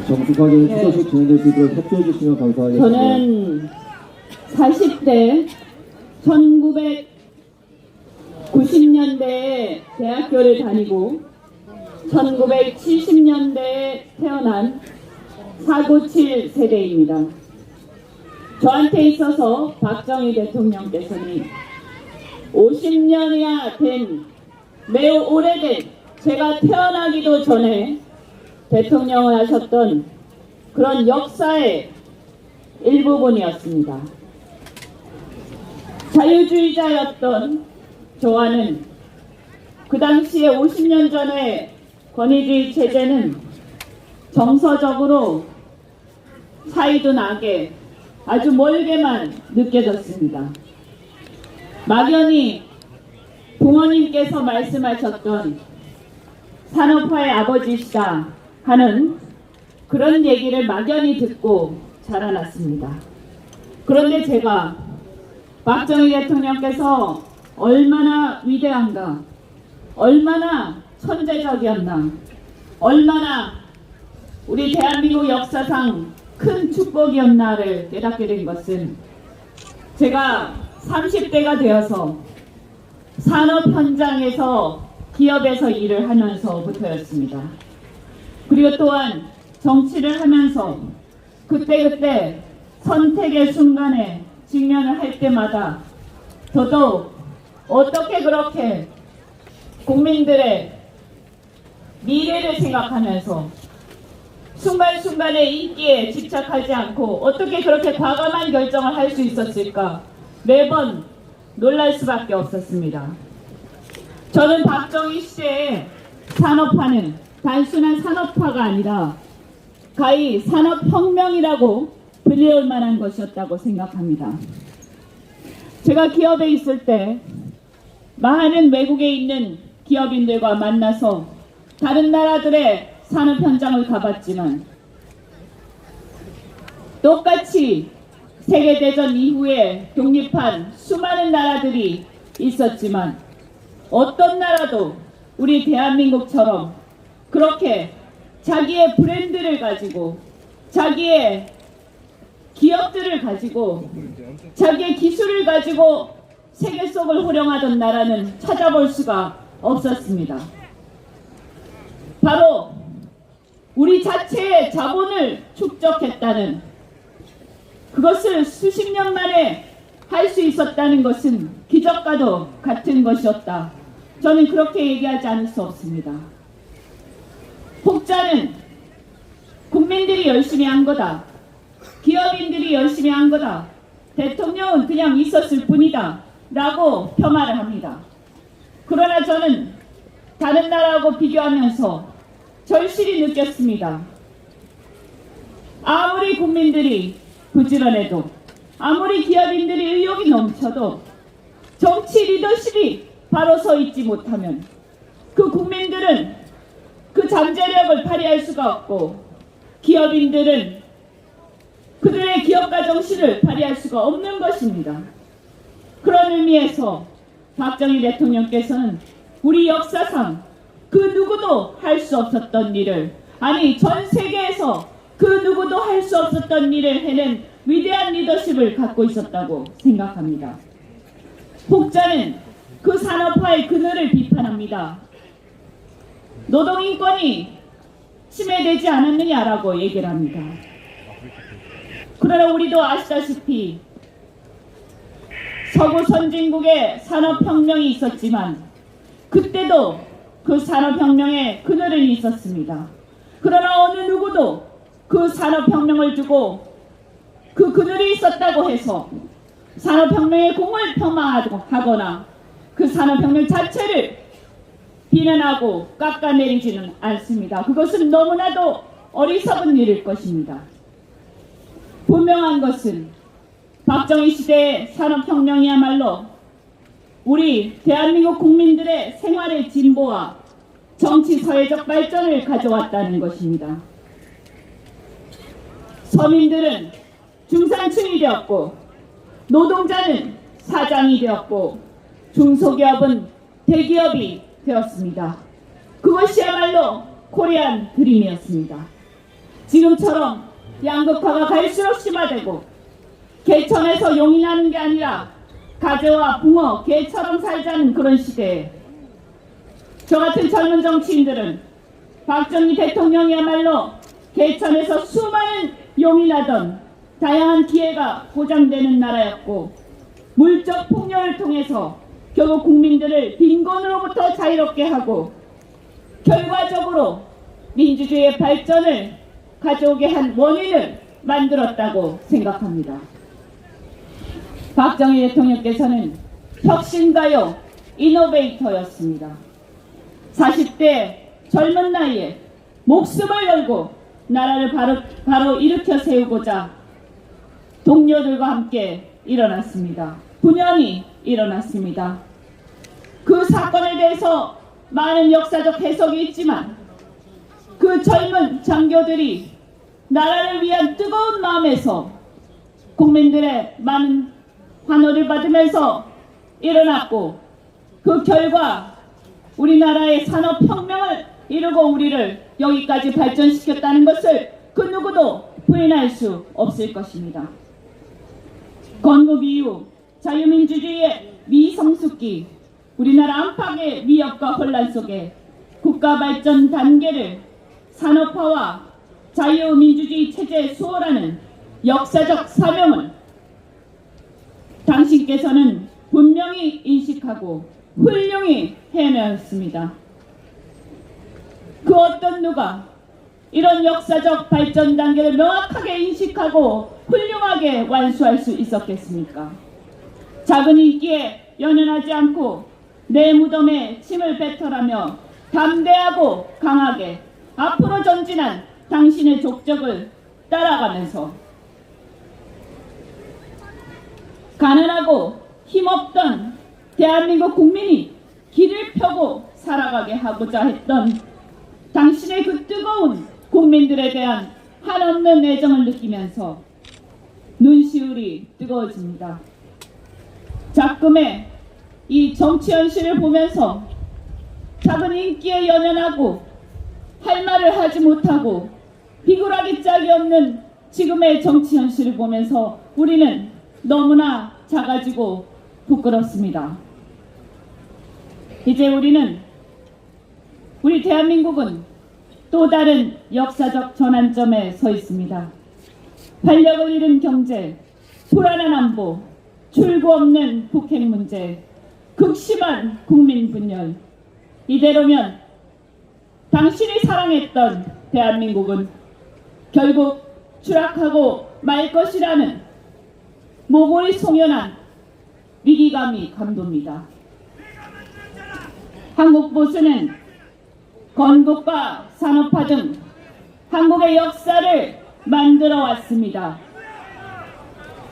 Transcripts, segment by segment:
정숙하게 수사식 진행될 수 있도록 협조해 주시면 감사하겠습니다. 저는 40대 1990년대에 대학교를 다니고 1970년대에 태어난 497 세대입니다. 저한테 있어서 박정희 대통령께서는 50년이나 된 매우 오래된, 제가 태어나기도 전에 대통령을 하셨던 그런 역사의 일부분이었습니다. 자유주의자였던 저와는 그 당시에 50년 전에 권위주의 체제는 정서적으로 사이도 나게 아주 멀게만 느껴졌습니다. 막연히 부모님께서 말씀하셨던 산업화의 아버지시다 하는 그런 얘기를 막연히 듣고 자라났습니다. 그런데 제가 박정희 대통령께서 얼마나 위대한가, 얼마나 천재적이었나, 얼마나 우리 대한민국 역사상 큰 축복이었나를 깨닫게 된 것은 제가 30대가 되어서 산업 현장에서 기업에서 일을 하면서부터였습니다. 그리고 또한 정치를 하면서 그때그때 선택의 순간에 직면을 할 때마다 저도 어떻게 그렇게 국민들의 미래를 생각하면서 순간순간의 인기에 집착하지 않고 어떻게 그렇게 과감한 결정을 할 수 있었을까 매번 놀랄 수밖에 없었습니다. 저는 박정희 시대의 산업화는 단순한 산업화가 아니라 가히 산업혁명이라고 불릴 만한 것이었다고 생각합니다. 제가 기업에 있을 때 많은 외국에 있는 기업인들과 만나서 다른 나라들의 산업 현장을 가봤지만 똑같이 세계대전 이후에 독립한 수많은 나라들이 있었지만 어떤 나라도 우리 대한민국처럼 그렇게 자기의 브랜드를 가지고 자기의 기업들을 가지고 자기의 기술을 가지고 세계 속을 호령하던 나라는 찾아볼 수가 없었습니다. 바로 우리 자체의 자본을 축적했다는, 그것을 수십 년 만에 할 수 있었다는 것은 기적과도 같은 것이었다. 저는 그렇게 얘기하지 않을 수 없습니다. 폭자는 국민들이 열심히 한 거다. 기업인들이 열심히 한 거다. 대통령은 그냥 있었을 뿐이다. 라고 폄하를 합니다. 그러나 저는 다른 나라하고 비교하면서 절실히 느꼈습니다. 아무리 국민들이 부지런해도, 아무리 기업인들이 의욕이 넘쳐도 정치 리더십이 바로 서 있지 못하면 그 국민들은 그 잠재력을 발휘할 수가 없고 기업인들은 그들의 기업가 정신을 발휘할 수가 없는 것입니다. 그런 의미에서 박정희 대통령께서는 우리 역사상 그 누구도 할 수 없었던 일을, 아니 전 세계에서 그 누구도 할 수 없었던 일을 해낸 위대한 리더십을 갖고 있었다고 생각합니다. 폭자는 그 산업화의 그늘을 비판합니다. 노동인권이 침해되지 않았느냐라고 얘기를 합니다. 그러나 우리도 아시다시피 서구 선진국의 산업혁명이 있었지만 그때도 그 산업혁명에 그늘은 있었습니다. 그러나 어느 누구도 그 산업혁명을 두고 그 그늘이 있었다고 해서 산업혁명의 공을 폄하하거나 그 산업혁명 자체를 비난하고 깎아내리지는 않습니다. 그것은 너무나도 어리석은 일일 것입니다. 분명한 것은 박정희 시대의 산업혁명이야말로 우리 대한민국 국민들의 생활의 진보와 정치 사회적 발전을 가져왔다는 것입니다. 서민들은 중산층이 되었고 노동자는 사장이 되었고 중소기업은 대기업이 되었습니다. 그것이야말로 코리안 드림이었습니다. 지금처럼 양극화가 갈수록 심화되고 개천에서 용이 나는 게 아니라 가재와 붕어, 개처럼 살자는 그런 시대에 저 같은 젊은 정치인들은 박정희 대통령이야말로 개천에서 수많은 용이 나던 다양한 기회가 보장되는 나라였고 물적 폭력을 통해서 결국 국민들을 빈곤으로부터 자유롭게 하고 결과적으로 민주주의의 발전을 가져오게 한 원인을 만들었다고 생각합니다. 박정희 대통령께서는 혁신가요, 이노베이터였습니다. 40대 젊은 나이에 목숨을 걸고 나라를 바로 일으켜 세우고자 동료들과 함께 일어났습니다. 분연히 일어났습니다. 그 사건에 대해서 많은 역사적 해석이 있지만 그 젊은 장교들이 나라를 위한 뜨거운 마음에서 국민들의 많은 환호를 받으면서 일어났고 그 결과 우리나라의 산업혁명을 이루고 우리를 여기까지 발전시켰다는 것을 그 누구도 부인할 수 없을 것입니다. 건국 이후 자유민주주의의 미성숙기, 우리나라 안팎의 위협과 혼란 속에 국가 발전 단계를 산업화와 자유민주주의 체제에 수호라는 역사적 사명을 당신께서는 분명히 인식하고 훌륭히 해내었습니다. 그 어떤 누가 이런 역사적 발전 단계를 명확하게 인식하고 훌륭하게 완수할 수 있었겠습니까? 작은 인기에 연연하지 않고 내 무덤에 침을 뱉어라며 담대하고 강하게 앞으로 전진한 당신의 족적을 따라가면서 가난하고 힘없던 대한민국 국민이 길을 펴고 살아가게 하고자 했던 당신의 그 뜨거운 국민들에 대한 한없는 애정을 느끼면서 눈시울이 뜨거워집니다. 작금의 이 정치 현실을 보면서 작은 인기에 연연하고 할 말을 하지 못하고 비굴하기 짝이 없는 지금의 정치 현실을 보면서 우리는 너무나 작아지고 부끄럽습니다. 이제 우리 대한민국은 또 다른 역사적 전환점에 서 있습니다. 활력을 잃은 경제, 불안한 안보, 출구 없는 북핵 문제, 극심한 국민 분열. 이대로면 당신이 사랑했던 대한민국은 결국 추락하고 말 것이라는 모골이 송연한 위기감이 감돕니다. 한국보수는 건국과 산업화 등 한국의 역사를 만들어 왔습니다.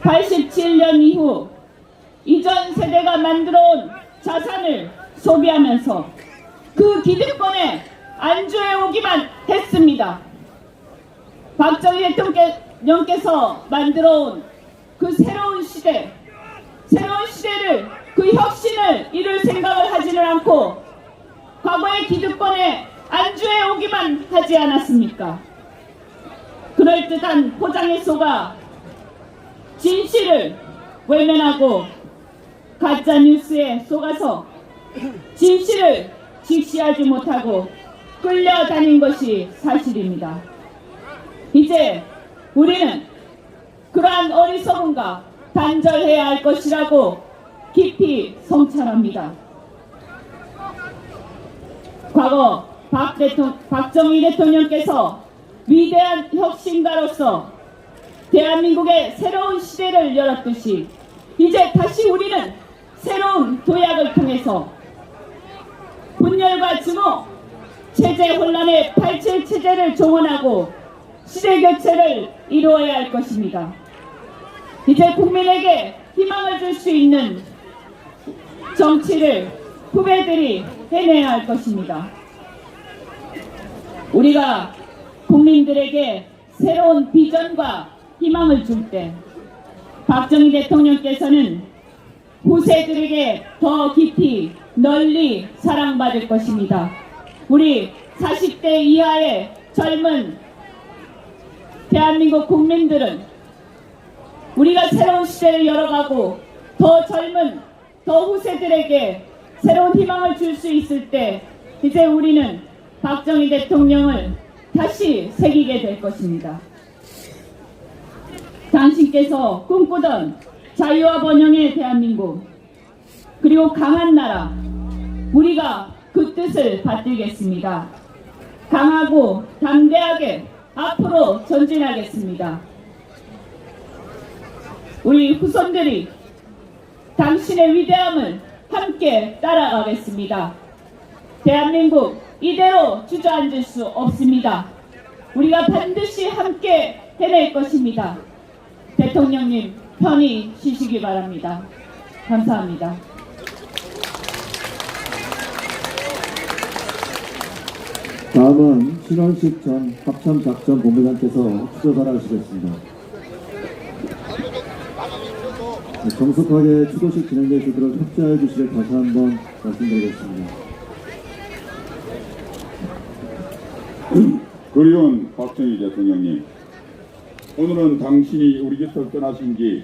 87년 이후 이전 세대가 만들어온 자산을 소비하면서 그 기득권에 안주해 오기만 했습니다. 박정희 대통령께서 만들어온 그 새로운 시대를 그 혁신을 이룰 생각을 하지는 않고 과거의 기득권에 안주해 오기만 하지 않았습니까? 그럴듯한 포장에 속아 진실을 외면하고 가짜뉴스에 속아서 진실을 직시하지 못하고 끌려다닌 것이 사실입니다. 이제 우리는 그러한 어리석음과 단절해야 할 것이라고 깊이 성찰합니다. 과거 박정희 대통령께서 위대한 혁신가로서 대한민국의 새로운 시대를 열었듯이 이제 다시 우리는 새로운 도약을 통해서 분열과 증오, 체제 혼란의 87 체제를 종언하고 시대 교체를 이루어야 할 것입니다. 이제 국민에게 희망을 줄 수 있는 정치를 후배들이 해내야 할 것입니다. 우리가 국민들에게 새로운 비전과 희망을 줄 때 박정희 대통령께서는 후세들에게 더 깊이 널리 사랑받을 것입니다. 우리 40대 이하의 젊은 대한민국 국민들은 우리가 새로운 시대를 열어가고 더 젊은 더 후세들에게 새로운 희망을 줄 수 있을 때 이제 우리는 박정희 대통령을 다시 새기게 될 것입니다. 당신께서 꿈꾸던 자유와 번영의 대한민국 그리고 강한 나라 우리가 그 뜻을 받들겠습니다. 강하고 담대하게 앞으로 전진하겠습니다. 우리 후손들이 당신의 위대함을 함께 따라가겠습니다. 대한민국 이대로 주저앉을 수 없습니다. 우리가 반드시 함께 해낼 것입니다. 대통령님 편히 쉬시기 바랍니다. 감사합니다. 다음은 신원식 전 합참작전본부장께서 추도사를 하시겠습니다. 정숙하게 추도식 진행될 수 있도록 협조해 주시길 다시 한번 말씀드리겠습니다. 그리운 박정희 대통령님, 오늘은 당신이 우리 곁을 떠나신 지